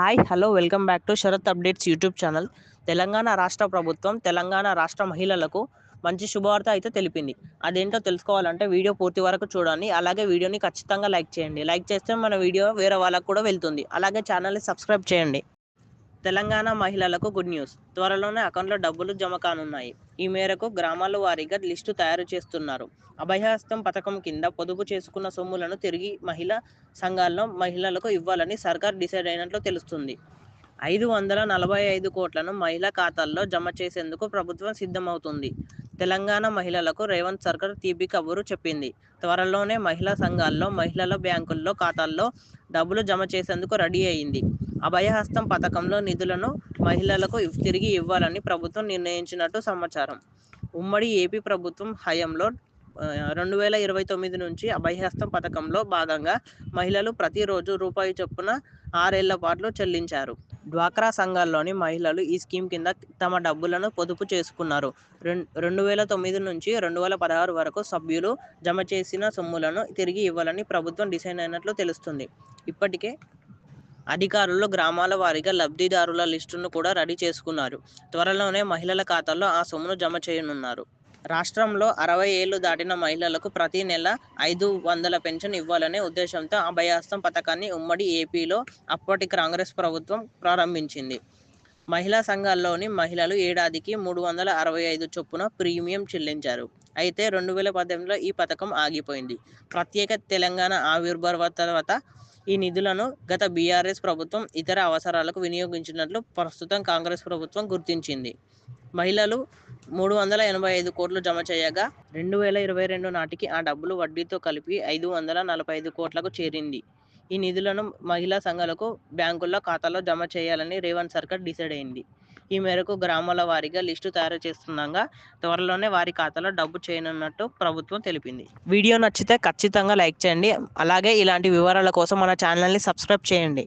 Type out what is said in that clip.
Hi hello welcome back to Sharath updates YouTube channel. Telangana రాష్ట్ర ప్రభుత్వం తెలంగాణ రాష్ట్ర మహిళలకు మంచి శుభవార్త అయితే తెలిపింది. అదేంటో తెలుసుకోవాలంటే వీడియో పూర్తి వరకు చూడండి. అలాగే వీడియోని ఖచ్చితంగా లైక్ చేయండి. లైక్ చేస్తే మన వీడియో వేరే వాళ్ళకు కూడా వెళ్తుంది. అలాగే ఛానల్ని సబ్స్క్రైబ్ చేయండి. తెలంగాణ మహిళలకు గుడ్ న్యూస్. త్వరలోనే అకౌంట్లో డబ్బులు జమ కానున్నాయి. ఈ మేరకు గ్రామాల వారీగా లిస్టు తయారు చేస్తున్నారు. అభయహస్తం పథకం కింద పొదుపు చేసుకున్న సొమ్ములను తిరిగి మహిళా సంఘాల్లో మహిళలకు ఇవ్వాలని సర్కార్ డిసైడ్ అయినట్లు తెలుస్తుంది. 545 కోట్లను మహిళా ఖాతాల్లో జమ చేసేందుకు ప్రభుత్వం సిద్ధమవుతుంది. తెలంగాణ మహిళలకు రేవంత్ సర్కార్ తీపి కబురు చెప్పింది. త్వరలోనే మహిళా సంఘాల్లో మహిళల బ్యాంకుల్లో ఖాతాల్లో డబ్బులు జమ చేసేందుకు రెడీ అయింది. అభయహస్తం పథకంలో నిధులను మహిళలకు తిరిగి ఇవ్వాలని ప్రభుత్వం నిర్ణయించినట్టు సమాచారం. ఉమ్మడి ఏపీ ప్రభుత్వం హయాంలో 2029 నుంచి అభయహస్తం పథకంలో భాగంగా మహిళలు ప్రతిరోజు రూపాయి చొప్పున 6 ఏళ్ల పాటు చెల్లించారు. డ్వాక్రా సంఘాల్లోని మహిళలు ఈ స్కీమ్ కింద తమ డబ్బులను పొదుపు చేసుకున్నారు. 2009 నుంచి 2016 వరకు సభ్యులు జమ చేసిన సొమ్ములను తిరిగి ఇవ్వాలని ప్రభుత్వం డిసైడ్ అయినట్లు తెలుస్తుంది. ఇప్పటికే అధికారులు గ్రామాల వారీగా లబ్ధిదారుల లిస్టును కూడా రెడీ చేసుకున్నారు. త్వరలోనే మహిళల ఖాతాల్లో ఆ సొమ్మును జమ చేయనున్నారు. రాష్ట్రంలో 60 ఏళ్లు దాటిన మహిళలకు ప్రతి నెల 500 పెన్షన్ ఇవ్వాలనే ఉద్దేశంతో అభయహస్తం పథకాన్ని ఉమ్మడి ఏపీలో అప్పటి కాంగ్రెస్ ప్రభుత్వం ప్రారంభించింది. మహిళా సంఘాల్లోని మహిళలు ఏడాదికి 365 చొప్పున ప్రీమియం చెల్లించారు. అయితే 2018లో ఈ పథకం ఆగిపోయింది. ప్రత్యేక తెలంగాణ ఆవిర్భావ తర్వాత ఈ నిధులను గత బీఆర్ఎస్ ప్రభుత్వం ఇతర అవసరాలకు వినియోగించినట్లు ప్రస్తుతం కాంగ్రెస్ ప్రభుత్వం గుర్తించింది. మహిళలు 385 కోట్లు జమ చేయగా 2022 నాటికి ఆ డబ్బులు వడ్డీతో కలిపి 545 కోట్లకు చేరింది. ఈ నిధులను మహిళా సంఘాలకు బ్యాంకుల్లో ఖాతాలో జమ చేయాలని రేవంత్ సర్కార్ డిసైడ్ అయింది. ఈ మేరకు గ్రామాల వారీగా లిస్టు తయారు చేస్తుండగా త్వరలోనే వారి ఖాతాలో డబ్బు చేయనున్నట్టు ప్రభుత్వం తెలిపింది. వీడియో నచ్చితే ఖచ్చితంగా లైక్ చేయండి. అలాగే ఇలాంటి వివరాల కోసం మన ఛానల్ని సబ్స్క్రైబ్ చేయండి.